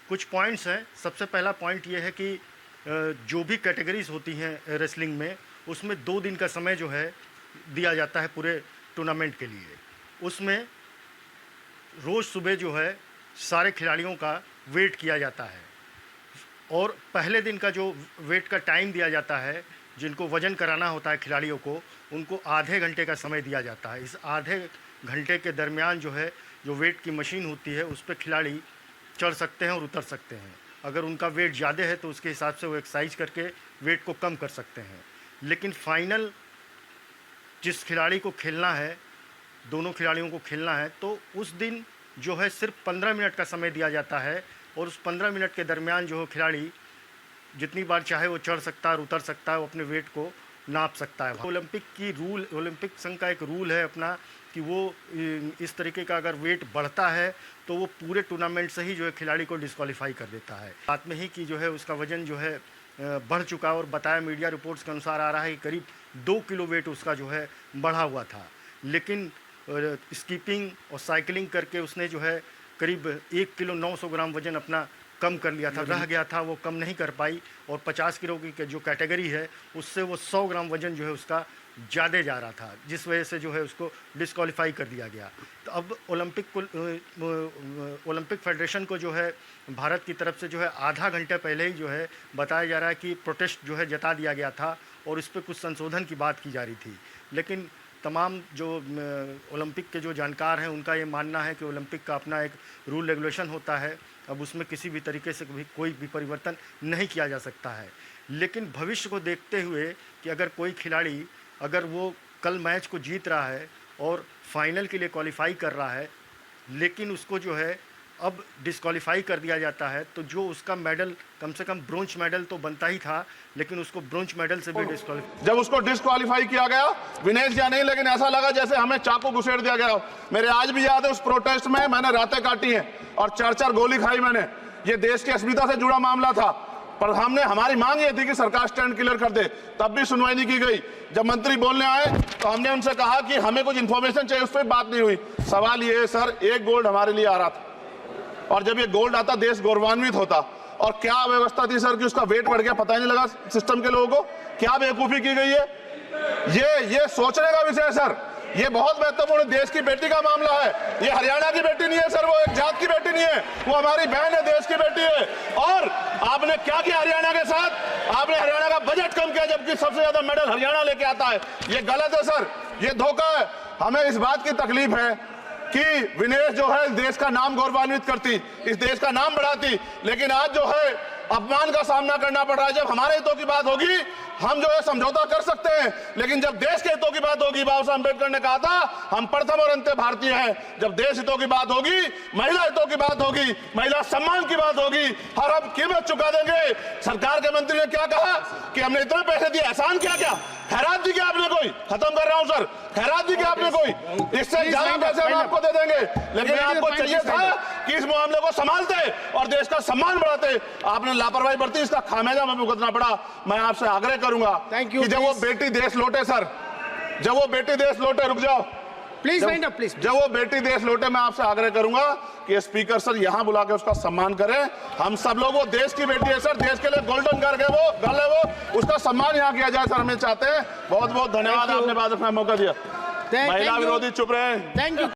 कुछ पॉइंट्स हैं। सबसे पहला पॉइंट ये है कि जो भी कैटेगरीज होती हैं रेसलिंग में, उसमें 2 दिन का समय जो है दिया जाता है पूरे टूर्नामेंट के लिए। उसमें रोज़ सुबह जो है सारे खिलाड़ियों का वेट किया जाता है और पहले दिन का जो वेट का टाइम दिया जाता है, जिनको वज़न कराना होता है खिलाड़ियों को, उनको आधे घंटे का समय दिया जाता है। इस आधे घंटे के दरमियान जो है जो वेट की मशीन होती है उस पर खिलाड़ी चढ़ सकते हैं और उतर सकते हैं। अगर उनका वेट ज़्यादा है तो उसके हिसाब से वो एक्सरसाइज करके वेट को कम कर सकते हैं। लेकिन फाइनल जिस खिलाड़ी को खेलना है, दोनों खिलाड़ियों को खेलना है, तो उस दिन जो है सिर्फ 15 मिनट का समय दिया जाता है और उस 15 मिनट के दरमियान जो खिलाड़ी जितनी बार चाहे वो चढ़ सकता है और उतर सकता है, वो अपने वेट को नाप सकता है। ओलंपिक संघ का एक रूल है अपना कि वो इस तरीके का अगर वेट बढ़ता है तो वो पूरे टूर्नामेंट से ही जो है खिलाड़ी को डिस्क्वालीफाई कर देता है। बात में ही कि जो है उसका वज़न जो है बढ़ चुका और बताया मीडिया रिपोर्ट्स के अनुसार आ रहा है कि करीब 2 किलो वेट उसका जो है बढ़ा हुआ था। लेकिन स्कीपिंग और साइकिलिंग करके उसने जो है करीब 1 किलो 900 ग्राम वज़न अपना कम कर लिया था, रह गया था, वो कम नहीं कर पाई। और 50 किलो की जो कैटेगरी है उससे वो 100 ग्राम वज़न जो है उसका ज़्यादा जा रहा था, जिस वजह से जो है उसको डिस्क्वालीफाई कर दिया गया। तो अब ओलंपिक फेडरेशन को जो है भारत की तरफ से जो है आधा घंटे पहले ही जो है बताया जा रहा है कि प्रोटेस्ट जो है जता दिया गया था और इस पर कुछ संशोधन की बात की जा रही थी। लेकिन तमाम जो ओलंपिक के जो जानकार हैं उनका ये मानना है कि ओलंपिक का अपना एक रूल रेगुलेशन होता है, अब उसमें किसी भी तरीके से भी कोई भी परिवर्तन नहीं किया जा सकता है। लेकिन भविष्य को देखते हुए कि अगर कोई खिलाड़ी अगर वो कल मैच को जीत रहा है और फाइनल के लिए क्वालिफाई कर रहा है, लेकिन उसको जो है अब डिस्क्वालीफाई कर दिया जाता है, तो जो उसका मेडल कम से कम ब्रोंज मेडल तो बनता ही था, लेकिन उसको ब्रोंज मेडल से भी जब उसको डिस्क्वालीफाई किया गया, विनेश या नहीं, लेकिन ऐसा लगा जैसे हमें चाकू घुसेड़ दिया गया। मेरे आज भी याद है उस प्रोटेस्ट में मैंने रातें काटी हैं और 4-4 गोली खाई मैंने। ये देश की अस्मिता से जुड़ा मामला था, पर हमारी मांग ये थी कि सरकार स्टैंड क्लियर कर दे, तब भी सुनवाई नहीं की गई। जब मंत्री बोलने आए तो हमने उनसे कहा कि हमें कुछ इंफॉर्मेशन चाहिए, उस पर बात नहीं हुई। सवाल ये है सर, 1 गोल्ड हमारे लिए आ रहा था और जब ये गोल्ड आता देश गौरवान्वित होता। और क्या व्यवस्था थी सर कि उसका वेट बढ़ गया, पता ही नहीं लगा सिस्टम के लोगों को। क्या बेवकूफी की गई है, ये सोचने का विषय है सर। ये बहुत महत्वपूर्ण देश की बेटी का मामला है। ये हरियाणा की बेटी नहीं है सर, वो एक जात की बेटी नहीं है, वो हमारी बहन है, देश की बेटी है। और आपने क्या किया हरियाणा के साथ? आपने हरियाणा का बजट कम किया, जबकि सबसे ज्यादा मेडल हरियाणा लेके आता है। ये गलत है सर, ये धोखा है। हमें इस बात की तकलीफ है कि विनेश जो है देश का नाम गौरवान्वित करती, इस देश का नाम बढ़ाती, लेकिन आज जो है अपमान का सामना करना पड़ रहा है। जब हमारे हितों की बात होगी हम जो है समझौता कर सकते हैं, लेकिन जब देश के हितों की बात होगी, बाबा साहब अम्बेडकर ने कहा था हम प्रथम और अंत्य भारतीय हैं। जब देश हितों की बात होगी, महिला हितों की बात होगी, महिला सम्मान की बात होगी, हर हम कीमत चुका देंगे। सरकार के मंत्री ने क्या कहा कि हमने इतने पैसे दिए, एहसान क्या खैरात दी क्या आपने कोई? खत्म कर रहा हूं सर, खैरात दी क्या आपने कोई? इससे ज्यादा पैसे हम आपको दे देंगे, लेकिन आपको चाहिए था कि इस मामले को संभालते और देश का सम्मान बढ़ाते। आपने लापरवाही बरती, इसका खामियाजा हमें भुगतना पड़ा। मैं आपसे आग्रह करूंगा कि जब वो बेटी देश लौटे सर, जब वो बेटी देश लौटे, रुक जाओ प्लीज, जब वो बेटी देश लौटे, मैं आपसे आग्रह करूंगा कि स्पीकर सर यहां बुला के उसका सम्मान करें। हम सब लोग, वो देश की बेटी है सर, देश के लिए गोल्डन करके वो गल है, वो उसका सम्मान यहां किया जाए सर, हमें चाहते हैं। बहुत बहुत धन्यवाद, आपने बात रखने का मौका दिया। महिला विरोधी चुप रहे। Thank you.